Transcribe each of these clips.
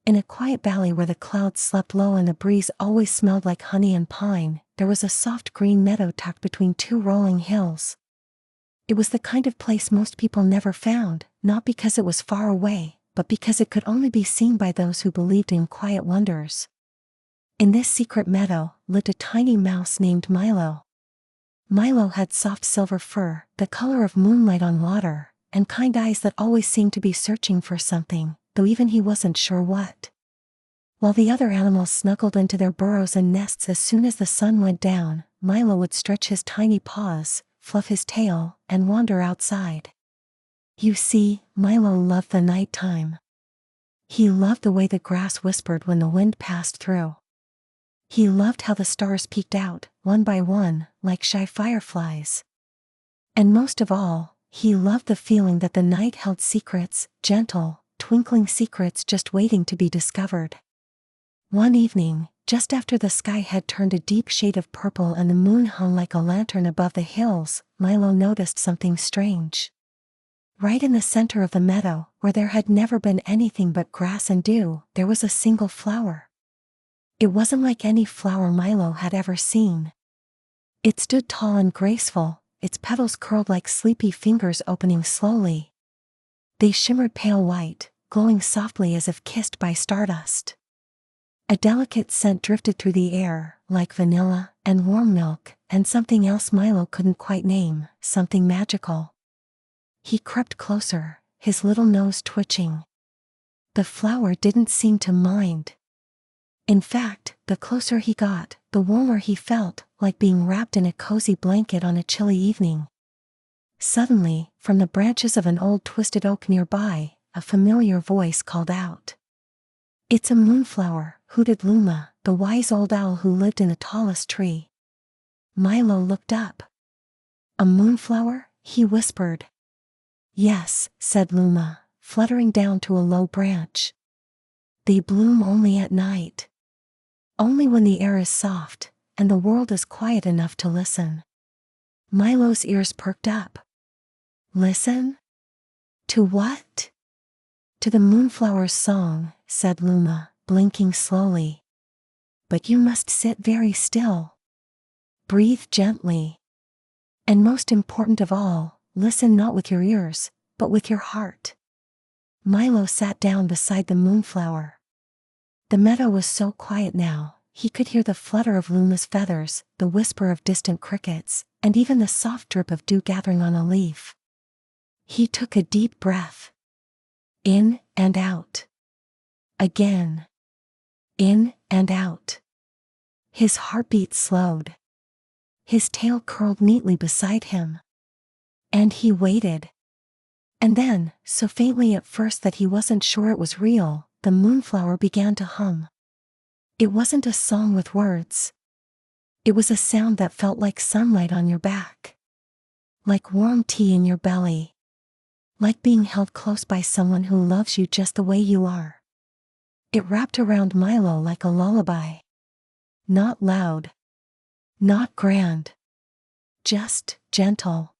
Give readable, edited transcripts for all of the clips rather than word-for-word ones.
In a quiet valley where the clouds slept low and the breeze always smelled like honey and pine, there was a soft green meadow tucked between two rolling hills. It was the kind of place most people never found, not because it was far away, but because it could only be seen by those who believed in quiet wonders. In this secret meadow lived a tiny mouse named Milo. Milo had soft silver fur, the color of moonlight on water, and kind eyes that always seemed to be searching for something, though even he wasn't sure what. While the other animals snuggled into their burrows and nests as soon as the sun went down, Milo would stretch his tiny paws, fluff his tail, and wander outside. You see, Milo loved the nighttime. He loved the way the grass whispered when the wind passed through. He loved how the stars peeked out, one by one, like shy fireflies. And most of all, he loved the feeling that the night held secrets, gentle, twinkling secrets just waiting to be discovered. One evening, just after the sky had turned a deep shade of purple and the moon hung like a lantern above the hills, Milo noticed something strange. Right in the center of the meadow, where there had never been anything but grass and dew, there was a single flower. It wasn't like any flower Milo had ever seen. It stood tall and graceful, its petals curled like sleepy fingers opening slowly. They shimmered pale white, glowing softly as if kissed by stardust. A delicate scent drifted through the air, like vanilla and warm milk, and something else Milo couldn't quite name, something magical. He crept closer, his little nose twitching. The flower didn't seem to mind. In fact, the closer he got, the warmer he felt, like being wrapped in a cozy blanket on a chilly evening. Suddenly, from the branches of an old twisted oak nearby, a familiar voice called out. "It's a moonflower," hooted Luma, the wise old owl who lived in the tallest tree. Milo looked up. "A moonflower?" he whispered. "Yes," said Luma, fluttering down to a low branch. "They bloom only at night. Only when the air is soft, and the world is quiet enough to listen." Milo's ears perked up. "Listen? To what?" "To the moonflower's song," said Luma, blinking slowly. "But you must sit very still. Breathe gently. And most important of all, listen not with your ears, but with your heart." Milo sat down beside the moonflower. The meadow was so quiet now, he could hear the flutter of Luma's feathers, the whisper of distant crickets, and even the soft drip of dew gathering on a leaf. He took a deep breath. In and out. Again. In and out. His heartbeat slowed. His tail curled neatly beside him. And he waited. And then, so faintly at first that he wasn't sure it was real, the moonflower began to hum. It wasn't a song with words. It was a sound that felt like sunlight on your back. Like warm tea in your belly. Like being held close by someone who loves you just the way you are. It wrapped around Milo like a lullaby. Not loud. Not grand. Just gentle.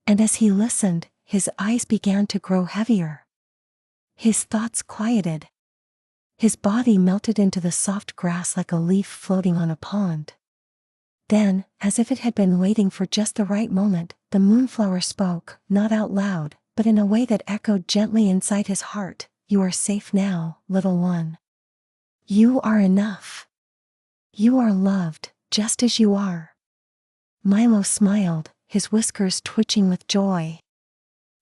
And as he listened, his eyes began to grow heavier. His thoughts quieted. His body melted into the soft grass like a leaf floating on a pond. Then, as if it had been waiting for just the right moment, the moonflower spoke, not out loud, but in a way that echoed gently inside his heart. "You are safe now, little one. You are enough. You are loved, just as you are." Milo smiled, his whiskers twitching with joy.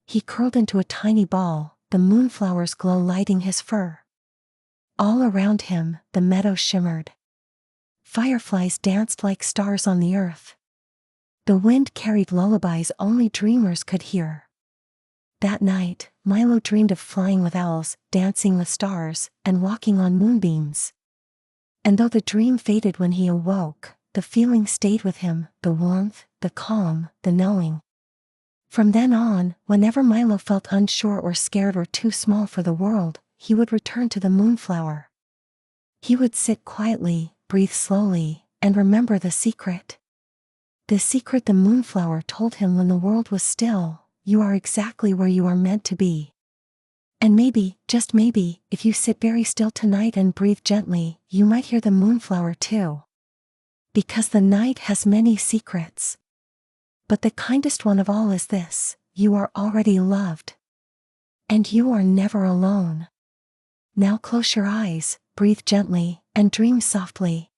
He curled into a tiny ball, the moonflower's glow lighting his fur. All around him, the meadow shimmered. Fireflies danced like stars on the earth. The wind carried lullabies only dreamers could hear. That night, Milo dreamed of flying with owls, dancing with stars, and walking on moonbeams. And though the dream faded when he awoke, the feeling stayed with him, the warmth, the calm, the knowing. From then on, whenever Milo felt unsure or scared or too small for the world, he would return to the moonflower. He would sit quietly, breathe slowly, and remember the secret. The secret the moonflower told him when the world was still: "You are exactly where you are meant to be." And maybe, just maybe, if you sit very still tonight and breathe gently, you might hear the moonflower too. Because the night has many secrets. But the kindest one of all is this: you are already loved. And you are never alone. Now close your eyes, breathe gently, and dream softly.